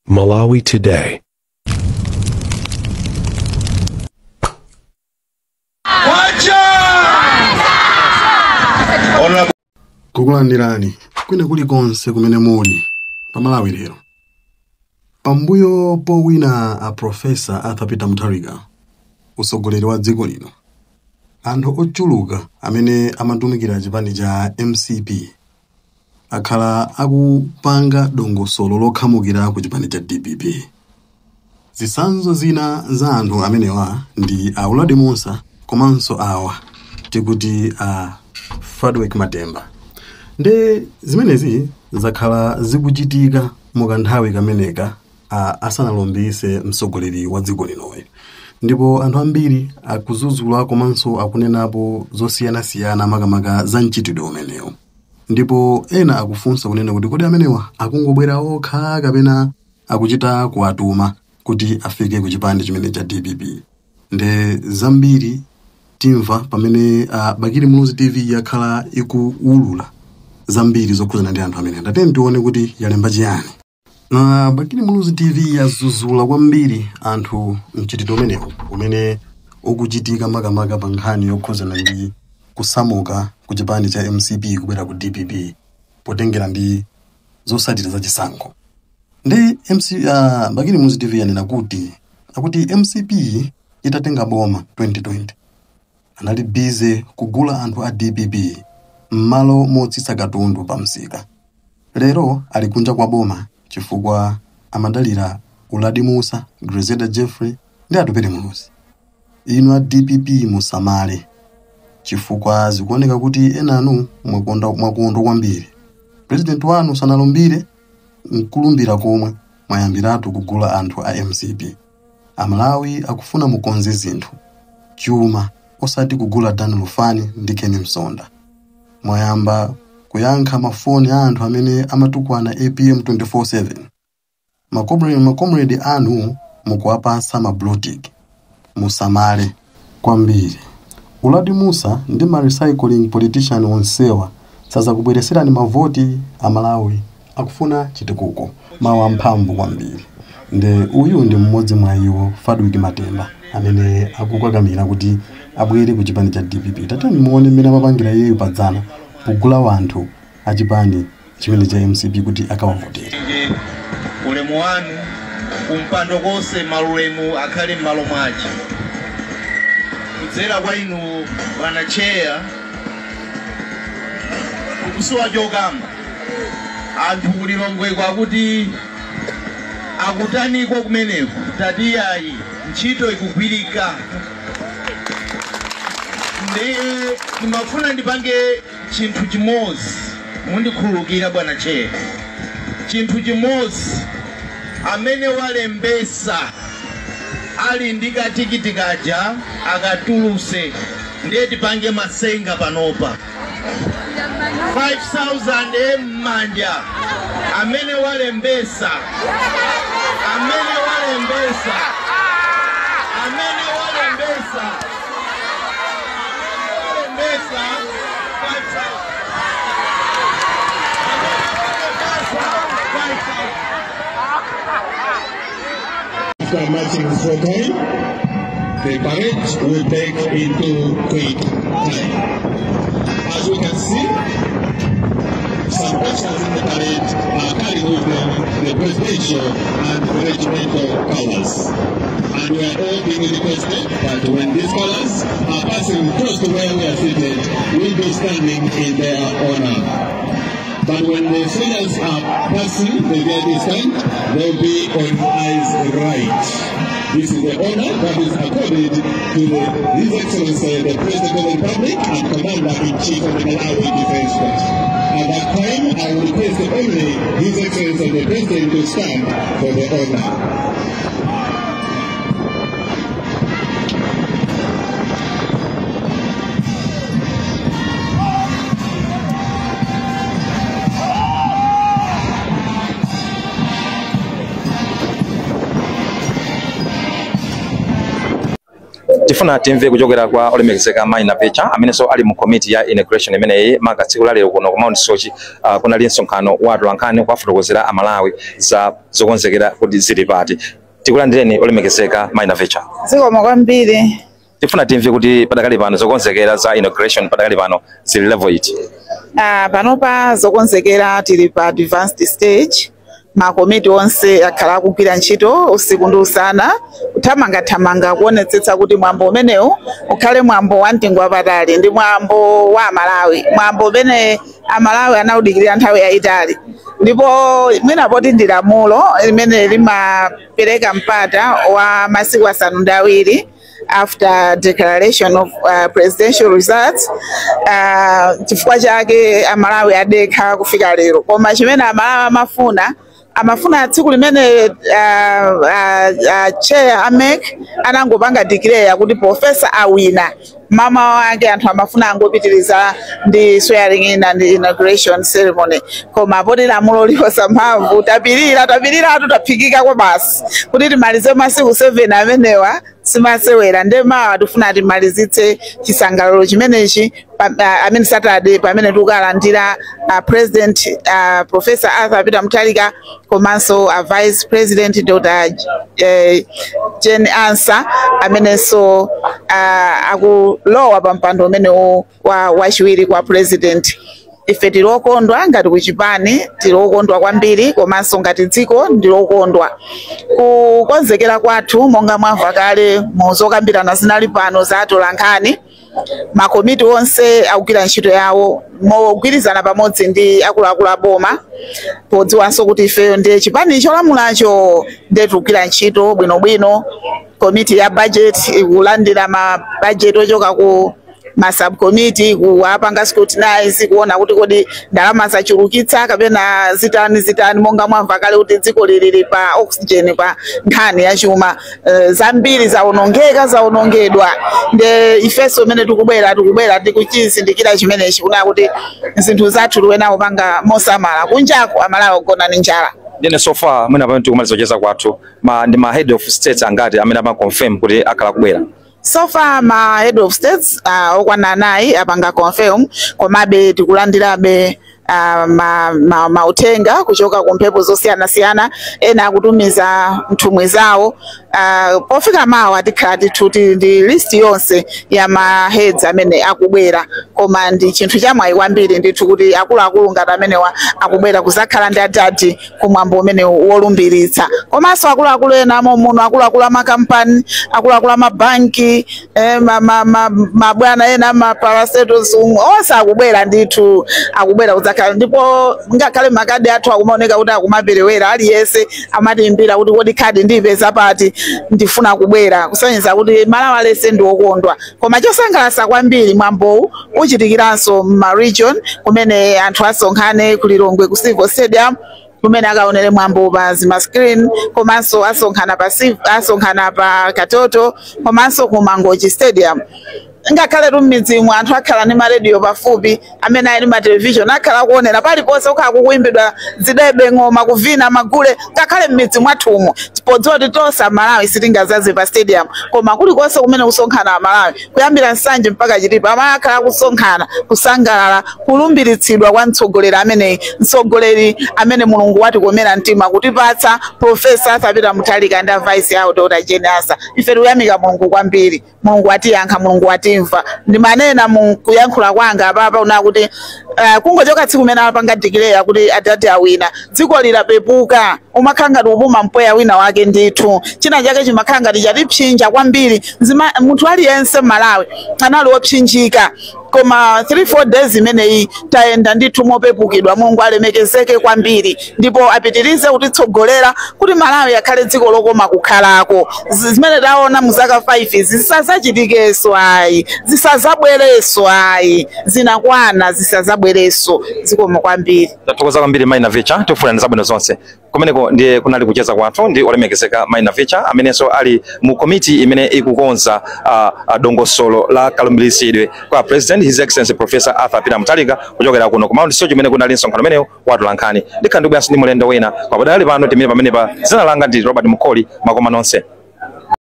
Malawi Today. Kukulandirani kwina kulikonse kumene muli pa Malawi lero. Pambuyo powina a Profesa Arthur Peter Mutharika, usogoleri wa dziko lino, anthu ochuluka amene amatumikira chipani cha MCP akhala akupanga dongosolo lokhamukira ku chipani cha DPP. Zitsanzo zina za anthu amenewa ndi a Uladi Musa komanso awa tikuti a Frederick Matemba. Nde zimenezi zakhala zikuchitika mukanthawi kameneka asanalombise msogoleri wa dziko linowe. Ndipo anthu ambiri akuzuzula komanso akunenapo zosiyanasiyana makamaka za mchitidwe umenewu. Ndipo ena akufunsa kunena kuti kodi amenewa akungobwera okha kapena akuchita kuwatuma kuti afike ku chipande chimene cha DPP. Nde zambiri timva pamene Bakili Muluzi TV yakhala ikuulula zambiri zokhuzana ndi anthu amene. Ndateni tione kuti yalemba chiyani. Bakili Muluzi TV yazuzula kwambiri anthu mchitidwe umenewu umene ukuchitika makamaka pa nkhani yokhuzana ndi kusamuka ku chipani cha MCP kubwera ku DPP potengera ndi zotsatira za chisankho. Ndi Bakili Muluzi TV yanena kuti MCP itatenga boma 2020 anali busy kugula anthu a DPP m'malo motsitsa katundu pa msika. Lero ali kunja kwa boma chifukwa amadalira Uladi Musa, Griselda Jeffrey ndi Atupele Muluzi. Inu a DPP musamale chifukwa zikuoneka kuti enanu mwakondo kwambiri. President wanu sanalombire nkulumbira komwe mwayambiratu kugula anthu a MCP. Amalawi akufuna mukonze zinthu chuma osati kugula Dan Lufani ndi Kenny Msonda. Mwayamba kuyankha mafoni a anthu amene amatukwana APM 24/7. Makomrade anu mukuwapasa mablutik. Musamale kwambiri. Uladi Musa ndi recycling politician onsewa saza kubwereserani mavoti Amalawi akufuna chitukuko mawu amphamvu kwambiri. Nde uyu ndi mmodzi mwa iwo, Frederick Matemba, amene akukakamira kuti abwere ku chipani cha DPP. Tatani muone mmene amapangira iyeyo padzana kugula wanthu achipani chimene cha MCP kuti akawavotera. Ulemu wanu kumpando konse malulemu akhale m'malo mwace. Kudzera kwa inu bwana cheya kukusowa chokamba anthu kulilongwe kwakuti akutaniko kumeneko tatiyayi ntchito ikugwirika. Ndimafuna ndipange chinthu chimodzi, mundikhululukira bwana cheya. Chinthu chimodzi, amene walembesa ali ndi katikiti kaja akatuluse ndiye tipange masenga panopa 5,000 m'manja. Amene walembesa 5,000. After marching is okay, the parade will take into quick time. As we can see, some persons in the parade are carrying with them the presidential and regimental colors. And we are all being requested that when these colors are passing close to where we are seated, we'll be standing in their honor. But when the soldiers are passing the VIP stand, they'll be on eyes right. This is the honor that is accorded to His Excellency, the President of the Republic and Commander-in-Chief of the Malawi Defense Force. At that time, I will request only His Excellency, the President, to stand for the honor. The tifuna timve kuchokera kwa olemekezeka Maina Vecha amene so ali mu committee ya integration imene maka tsiku la lero kuno ku Mount Sochi kuna linsonkhano wa Atolankhani kwa fotokozera amalawi za zokonzekera kuti zili pati. Tikulandireni olemekezeka Maina Vecha. Zikomo kwambiri. Tifuna timve kuti padakali pano zokonzekera za integration padakali pano zili level iti. Panopa zokonzekera tili pa advanced stage. Makomiti onse akhala akugwira ntchito usiku ndi usana uthamanga kuonetsetsa kuti mwambo umenewu ukhale mwambo wa mtengo wapatali ndi mwambo wa Amalawi, mwambo umene Amalawi anawudikirira nthawi yayitali. Ndipo mwina poti ndi lamulo limene limapereka mpata wa masiku asanu ndi awiri after declaration of presidential results. Chifukwa chake Amalawi adekha kufika lero, koma chimene Amalawi amafuna tsiku limene chair AMEC anangopanga declare kuti professor awina mama wake anthu amafuna angopitiriza ndi swearing in and inauguration ceremony. Koma poti lamulo liposa mphamvu tapirira taphikika kwa basi kuti timalize masiku 7 amenewa simasewera ndema tifuna timalizitse chisangalalo chimenechi amene Saturday pamene tikulandira president Professor Arthur Peter Mutharika komanso vice president Dr. Jane Ansah amene so akulowa pa mpando umene wachiwiri kwa president. Ife tilokondwa ngati kuchipani tilokondwa kwambiri komanso ngati dziko ndilokondwa kukonzekera kwathu monga mwamva kale muzokambirana zinali pano za Atolankhani. Makomiti onse akugwira ntchito yawo mogwirizana pamodzi ndi akuluakulu aboma podziwanso kuti ifeyo ndi chipani cholamulacho ndi tikugwira ntchito bwinobwino. Komiti ya budget ikulandira ma budget ochoka ku ma subcommittee kuwapanga scrutinize kuona kuti kodi ndalama zachulukitsa kapena zitani monga mwamva kale kuti dziko lili pa oxygen pa nkhani ya chuma. Zambiri zaonongedwa nde ifeso imene tikubwera tikuchizindikira chimenechi kuna kuti zinthu zathu luwena kupanga mosamala kunjako Amalawi ogona ndi njala. Dene so far mwina pamene tikumaliza kucheza kwathu ndi ma head of states angati amene amaconfirm kuti akhala kubwera. So far ma head of states okwana 9 apanga confirm komabe tikulandirabe mautenga kuchoka ku mphepo zosiyana ena akutumiza nthumwi zawo. Pofika mawa tikhala tithuti ndi list yonse ya ma heads amene akubwera koma ndi chinthu chamwayi kwambiri ndithu kuti akuluakulu ngati amenewa akubwera kuzakhala ndi adadi kumwambo umene wolumbiritsa. Komanso akuluakulu ena muno akuluakulu amakampani akuluakulu amabanki mabwana ena maparastatos onse akubwera ndithu akubwera kuzakhala. Ndipo ngakhale makadi athu akumaoneka kuti akumaperewera aliyense amatimbira kuti kodi khadi ndipeza pati ndifuna kubwera kusonyeza kuti Malawi alese ndi okondwa. Koma chosangalatsa kwambiri mwambowu uchitikiranso ma region kumene anthu asonkhane ku Lilongwe ku Civil Stadium kumene akaonere mwambo pa zima screen komanso asonkhana pa Katoto komanso ku Mangochi Stadium. Ngakhale rumidzi mwa anthu akhala ndi ma radio pafupi amene ali ma television akhala kuonera paliponse ukhala kuyimbidwa zidebe ngoma kuvina magule ngakhale mmidzi mwathumo tipodziwa kuti tonse Amalawi sitingazaze pa stadium koma kulikonse kumene kusonkhana Amalawi kuyambira nsanje mpaka chitipa amakhala kusonkhana kusangalala kulumbiritsidwa kwa mtsogoleri amene Mulungu watikomera mtima kutipatsa Professor Arthur Peter Mutharika ndi vice yawo Dr. Jane Ansah. Ife tikuyamika Mulungu kwambiri. Mulungu atiyankha, Mulungu watimva. Ndi manena kuyankhula kwanga apapa una kuti kungochoka tsiku kumene apanga declare kuti adati awina dziko lilapepuka umakhanga kupuma mpweya wina wake ndithu china chake chimakhanga chatipsinja kwambiri munthu aliyense Malawi anali wopsinjika. Koma 3-4 days imeneyi taenda ndithu mopepukidwa. Mulungu alemekezeke kwambiri ndipo apitirize kutitsogolera kuti Malawi akhale dziko lokoma kukhalako. Zimene taona muzaka 5 zisazachitikeso ayi zisazabwereso ayi zinakwana zisazabwereso zikomo kwambiri. Tatokoza kwambiri Maina Vecha tifuna zabwino zonse. Kumeneko ndiye kunali kucheza kwathu ndi olemekezeka Maina Vecha amenenso ali mu committee imene ikukonza dongosolo la kalumbiritsidwe kwa president His Excellency Professor Arthur Peter Mutharika kuchokera kuno ku Mount Sochi imene kunali nsonkhano umenewu wa Atolankhani. Ndikhandibwanso ndi mulendo wina papadali pano timene pamene pa zina langa ndi Robert Mukoli makoma nonse.